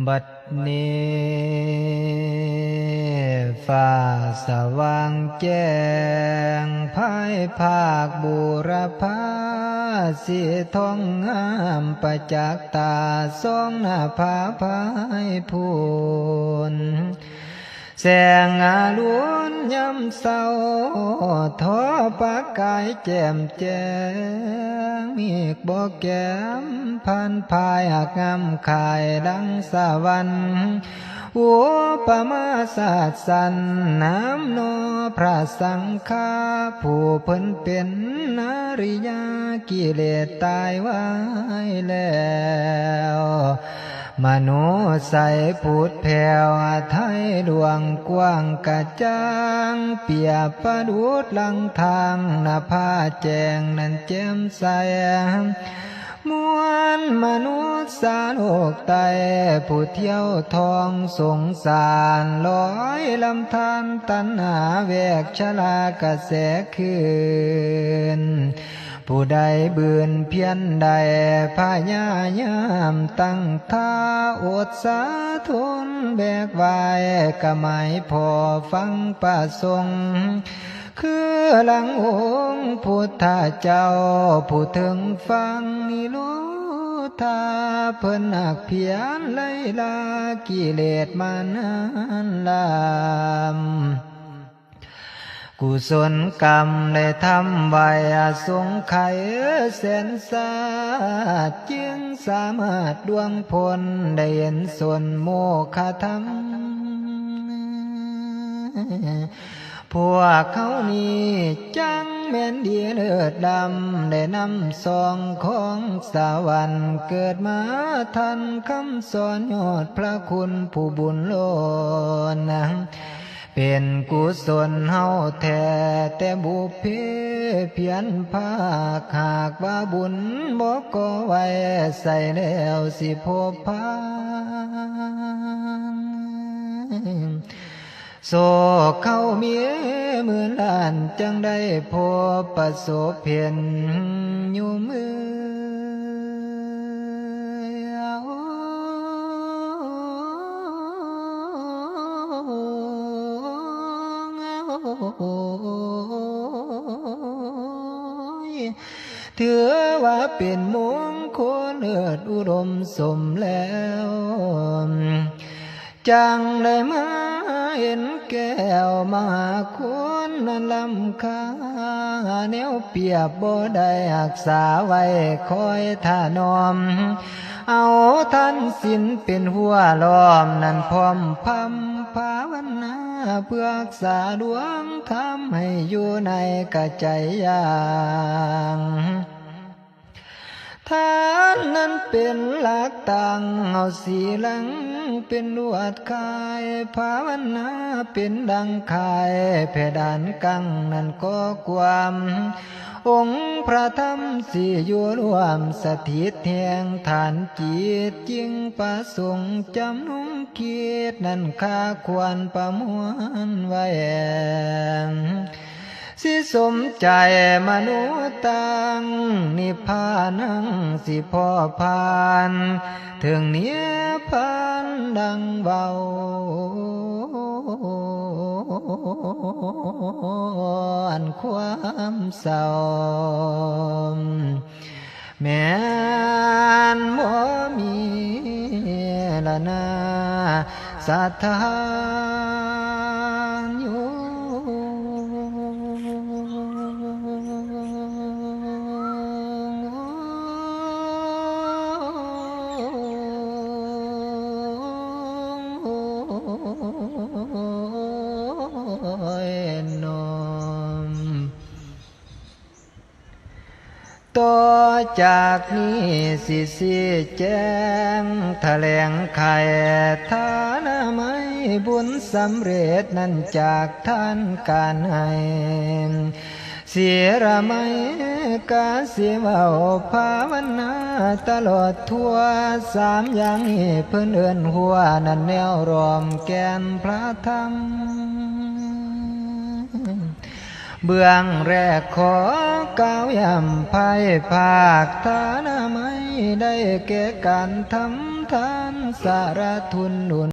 บัดนี้ฟ้าสว่างแจ้งภายภาคบูรพาสีทองงามประจักษ์ตาสองหน้าผาพายพูนแสงอาล้วนยำเศร้าทอปากกายแจ่มแจ้งมีบ่แก้มพันพายหักงามขายดังสวรรค์อุปมาศาสสันน้ำนอพระสังฆาผู้เพิ่นเป็นนาริยากิเลสตายไว้แล้วมโนใสพูดแผ่วไทยดวงกว้างกระจ่างเปียบประดุจลังทางหน้าผ้าแจงนั้นแจ่มใสมวลมนุษย์สาโลกไตผู้เที่ยวทองสงสารลอยลำธารตัณหาแวกชลากระแสคืนผู้ใดบืนเพียรใดพยายามตั้งท่าอดสาทนแบกไว้ก็ไม่พอฟังประสงค์คือหลังองค์พุทธเจ้าผู้ถึงฟังนิโรธาเพิ่นหักเพียรไล่ลากิเลสมานานลำกุศลกรรมได้ทำไว้สงไขแสนสาจึงสามารถดวงผลได้เห็นส่วนโมฆะธรรมพวกเขานี้จังแม่นดีเลิศดำได้นำซองของสวรรค์เกิดมาทันคำสอนยอดพระคุณผู้บุญล้นเป็นกุศลเฮาแท้แต่บุพเพเพียรภาคหากว่าบุญบ่ก่อไว้ใส่แล้วสิพบพานโศกเข้าเมียเหมือนล้านจังได้พบประสบเพียรอยู่มือถือว่าเป็นมงคลเลิศอุดมสมแล้วจังได้มาเห็นแก้วมาคุณนั้นลำค่าแนวเปรียบบ่ได้รักษาไว้คอยท่านอมเอาท่านศีลเป็นหัวล้อมนั่นพร้อมพำภาวนาเพื่อรักษาดวงธรรมให้อยู่ในกระใจอย่างท่านนั้นเป็นหลักตั้งเอาสีหลังเป็นลวดคายภาวนาเป็นดังคายเพดานกังนั้นก็ความองค์พระธรรมสี่อยู่รวมสถิตแห่งฐานจิตจึงประสงค์จำนุ่งคิดนั้นข้าควรประมวลไว้สิสมใจมนุษย์ตังนิพพานังสิพ่อพานถึงเนียพานดังเบาอันความเศร้าแม้นบ่มีละนาศรัทธาอยู่ต่อจากนี้สิแจ้งแถลงไขฐานะไม่บุญสำเร็จนั้นจากท่านการให้เสียระไม่กาเสียเบาภาวนาตลอดทั่วสามอย่างนี้เพื่อนเอื้อนหัวนั่นแนวรวมแกนพระธรรมเบื้องแรกขอกล่าวยำภายภาคฐานะไม่ได้แก่การทำ ทานสารทุนหนุน